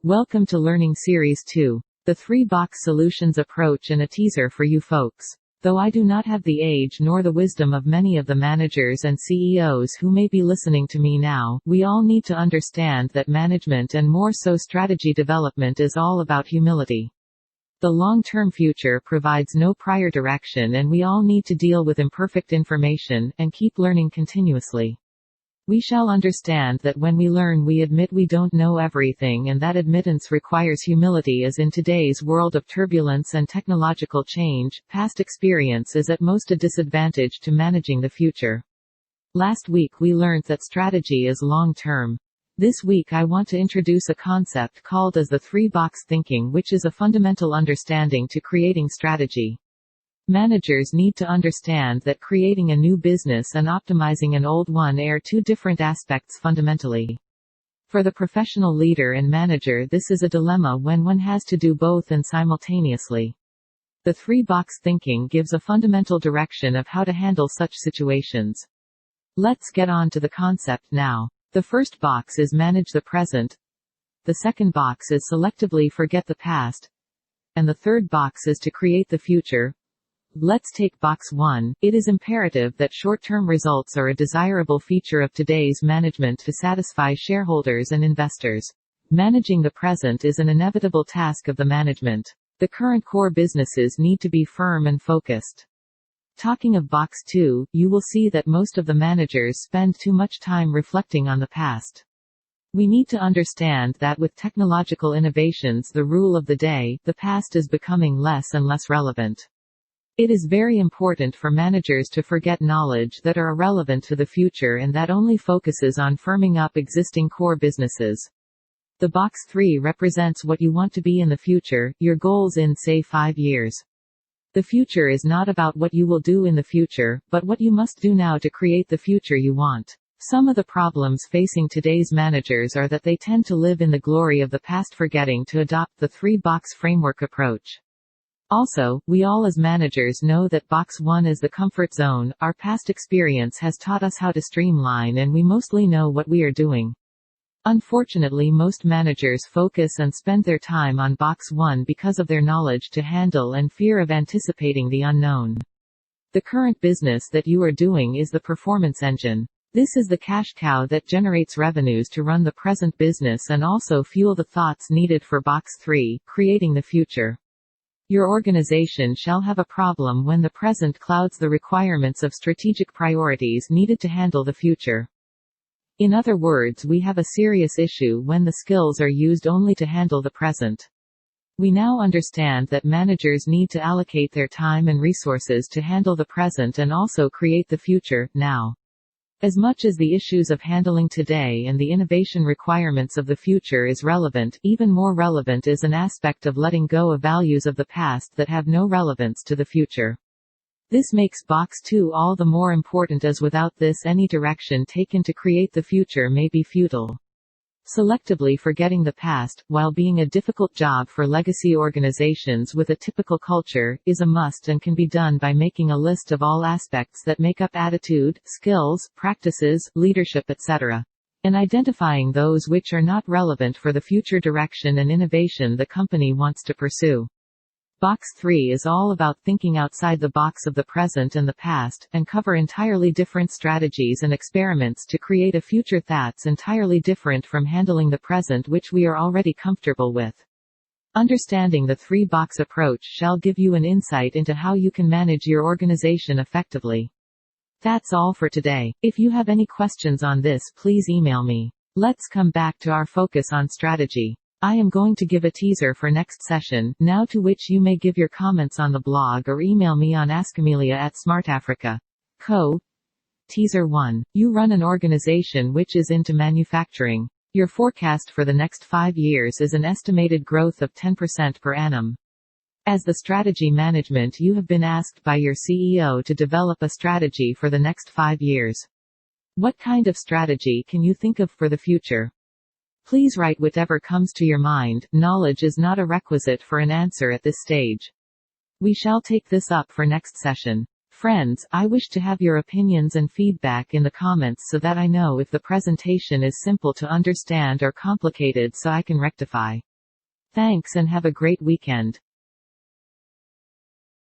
Welcome to Learning Series 2. The 3-box solutions approach and a teaser for you folks. Though I do not have the age nor the wisdom of many of the managers and CEOs who may be listening to me now, we all need to understand that management and more so strategy development is all about humility. The long-term future provides no prior direction, and we all need to deal with imperfect information and keep learning continuously. We shall understand that when we learn we admit we don't know everything, and that admittance requires humility, as in today's world of turbulence and technological change, past experience is at most a disadvantage to managing the future. Last week we learned that strategy is long-term. This week I want to introduce a concept called as the 3-box thinking, which is a fundamental understanding to creating strategy. Managers need to understand that creating a new business and optimizing an old one are two different aspects fundamentally. For the professional leader and manager, this is a dilemma when one has to do both and simultaneously. The 3-box thinking gives a fundamental direction of how to handle such situations. Let's get on to the concept now. The first box is manage the present. The second box is selectively forget the past. And the third box is to create the future. Let's take box 1. It is imperative that short-term results are a desirable feature of today's management to satisfy shareholders and investors. Managing the present is an inevitable task of the management. The current core businesses need to be firm and focused. Talking of box 2, you will see that most of the managers spend too much time reflecting on the past. We need to understand that with technological innovations, the rule of the day, the past is becoming less and less relevant. It is very important for managers to forget knowledge that are irrelevant to the future and that only focuses on firming up existing core businesses. The box 3 represents what you want to be in the future, your goals in, say, 5 years. The future is not about what you will do in the future, but what you must do now to create the future you want. Some of the problems facing today's managers are that they tend to live in the glory of the past, forgetting to adopt the 3-box framework approach. Also, we all as managers know that box 1 is the comfort zone. Our past experience has taught us how to streamline, and we mostly know what we are doing. Unfortunately, most managers focus and spend their time on box 1 because of their knowledge to handle and fear of anticipating the unknown. The current business that you are doing is the performance engine. This is the cash cow that generates revenues to run the present business and also fuel the thoughts needed for box 3, creating the future. Your organization shall have a problem when the present clouds the requirements of strategic priorities needed to handle the future. In other words, we have a serious issue when the skills are used only to handle the present. We now understand that managers need to allocate their time and resources to handle the present and also create the future, now. As much as the issues of handling today and the innovation requirements of the future is relevant, even more relevant is an aspect of letting go of values of the past that have no relevance to the future. This makes box 2 all the more important, as without this any direction taken to create the future may be futile. Selectively forgetting the past, while being a difficult job for legacy organizations with a typical culture, is a must and can be done by making a list of all aspects that make up attitude, skills, practices, leadership, etc. and identifying those which are not relevant for the future direction and innovation the company wants to pursue. Box 3 is all about thinking outside the box of the present and the past, and cover entirely different strategies and experiments to create a future that's entirely different from handling the present, which we are already comfortable with. Understanding the 3-box approach shall give you an insight into how you can manage your organization effectively. That's all for today. If you have any questions on this, please email me. Let's come back to our focus on strategy. I am going to give a teaser for next session, now, to which you may give your comments on the blog or email me on askamelia@smartafrica.co. Teaser 1. You run an organization which is into manufacturing. Your forecast for the next 5 years is an estimated growth of 10% per annum. As the strategy management, you have been asked by your CEO to develop a strategy for the next 5 years. What kind of strategy can you think of for the future? Please write whatever comes to your mind. Knowledge is not a requisite for an answer at this stage. We shall take this up for next session. Friends, I wish to have your opinions and feedback in the comments so that I know if the presentation is simple to understand or complicated, so I can rectify. Thanks and have a great weekend.